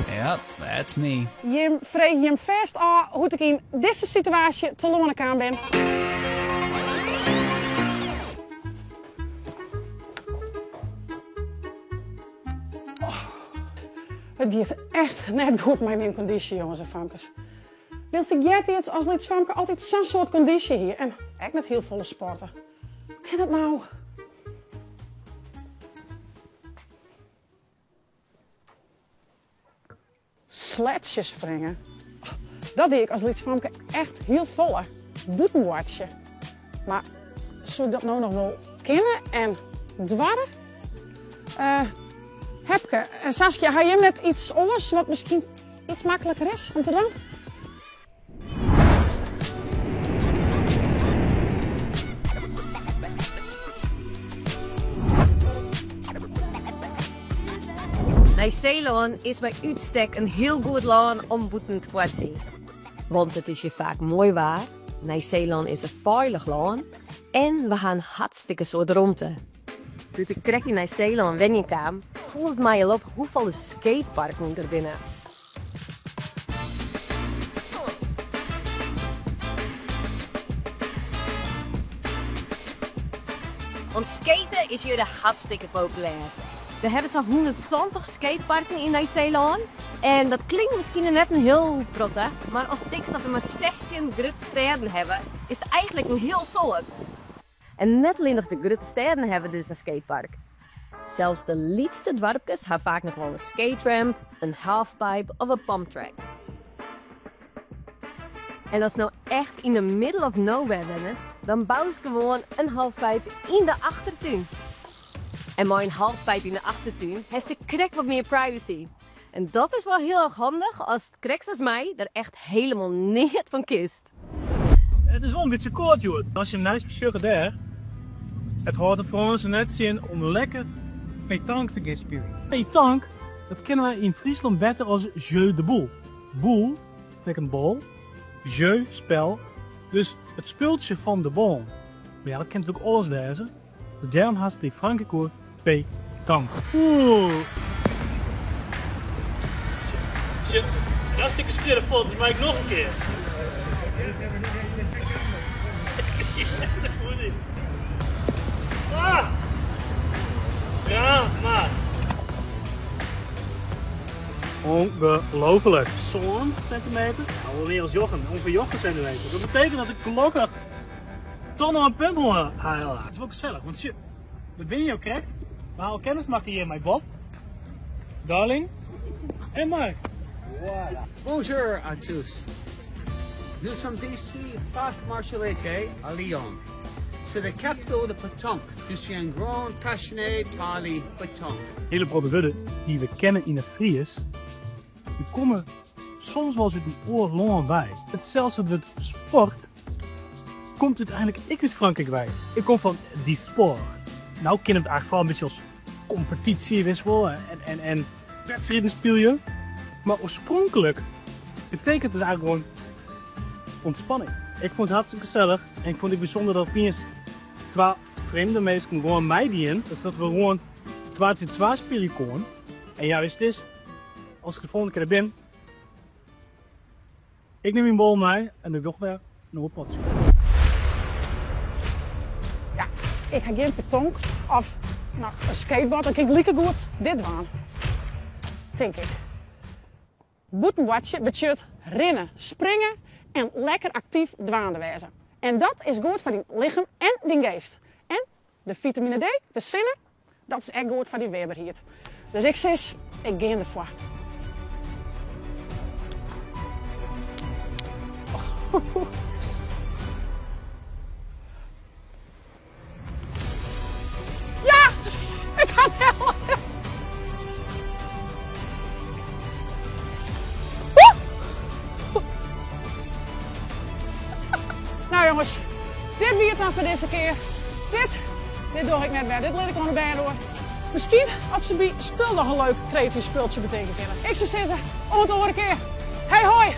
Yep, that's me. Je vreeg je vast af hoe ik in deze situatie te lonen kan ben. Het gaat echt net goed met mijn conditie, jongens en famkes. Wist ik jij dit als Liet Swamke altijd zo'n soort conditie hier en echt met heel volle sporten. Hoe kan dat nou? Sletje springen. Dat deed ik als Liet Swamke echt heel volle. Boetenwoordje. Maar zou ik dat nou nog wel kennen en dwarren? Hepke, en Saskia, ga je net iets anders wat misschien iets makkelijker is om te doen? Nieuw-Zeeland is bij uitstek een heel goed land om boeten te plaatsen. Want het is je vaak mooi waar, Nieuw-Zeeland is een veilig land en we gaan hartstikke soort romte. Toen ik krek in Nieuw-Zeeland wennen kwam, voelde het mij al op hoeveel skatepark moet er binnen. Want skaten is hier hartstikke populair. Er hebben zo'n 120 skateparken in Nieuw-Zeeland. En dat klinkt misschien net een heel protte, maar als stikstof we maar 16 grote steden hebben, is het eigenlijk een heel soort. En net alleen nog de grote steden hebben dus een skatepark. Zelfs de liefste dorpjes hebben vaak nog wel een skateramp, een halfpipe of een pumptrack. En als nou echt in the middle of nowhere bent, dan bouw ze gewoon een halfpipe in de achtertuin. En met een halfpipe in de achtertuin heeft de krek wat meer privacy. En dat is wel heel erg handig als het kreks als mij er echt helemaal niet van kist. Het is wel een beetje kort, joh. Als je een nice beschuren daar, het hoort er voor ons net zin om lekker pétanque te gaan spelen. Pétanque, dat kennen wij in Friesland beter als jeu de boule. Boule betekent bal, jeu, spel, dus het speeltje van de bal. Maar ja, dat kent natuurlijk alles deze. Dus daarom haast die Frankenkoor pétanque. Oeh. Hartstikke stille foto's, maar ik nog een keer. Dat is een goede. Ah! Ja, maar. Ongelooflijk. Zo'n centimeter. Nou, weer als Jochen. Ongeveer Jochen centimeter. Dat betekent dat ik gelukkig toch nog een punt wil halen. Het is wel gezellig, want shit. We binnen jou krijgt. We halen kennis maken hier met Bob, Darling en Mark. Voilà. Bonjour à tous. Nous sommes ici, Place Marche-Leke, à Lyon. C'est la capitale de pétanque. Je suis un grand passionné par les pétanque. Hele producten die we kennen in de Fries, die komen soms wel eens uit een oorlog bij. Het zelfs het sport komt uiteindelijk ik uit Frankrijk bij. Ik kom van die sport. Nou kennen we het eigenlijk vooral een beetje als competitie, wist wel, en wedstrijden speel je. Maar oorspronkelijk betekent het eigenlijk gewoon ontspanning. Ik vond het hartstikke gezellig en ik vond het bijzonder dat opeens 2 vreemde mensen gewoon mij dienen. Dus dat we gewoon 2-2 spelen konden. En ja, wist het is, als ik de volgende keer er ben, ik neem mijn bal mee en doe toch weer een opvatting. Ja, ik ga geen pétanque of nou, een skateboard, dan kijk ik lekker goed dit waan. Denk ik. Boetenwatje betekent rennen, springen en lekker actief dwaande wezen. En dat is goed voor die lichaam en die geest. En de vitamine D, de zinnen, dat is echt goed voor die weberhiert. Dus ik zeg, ik ga ervoor. Ja, ik ga helpen. Nou jongens, dit weer het dan voor deze keer. Dit doe ik net meer. Dit laat ik gewoon erbij door. Misschien had ze bij spul nog een leuk creatief spultje betekenen. Ik zou zeggen, om het een keer. Hey hoi!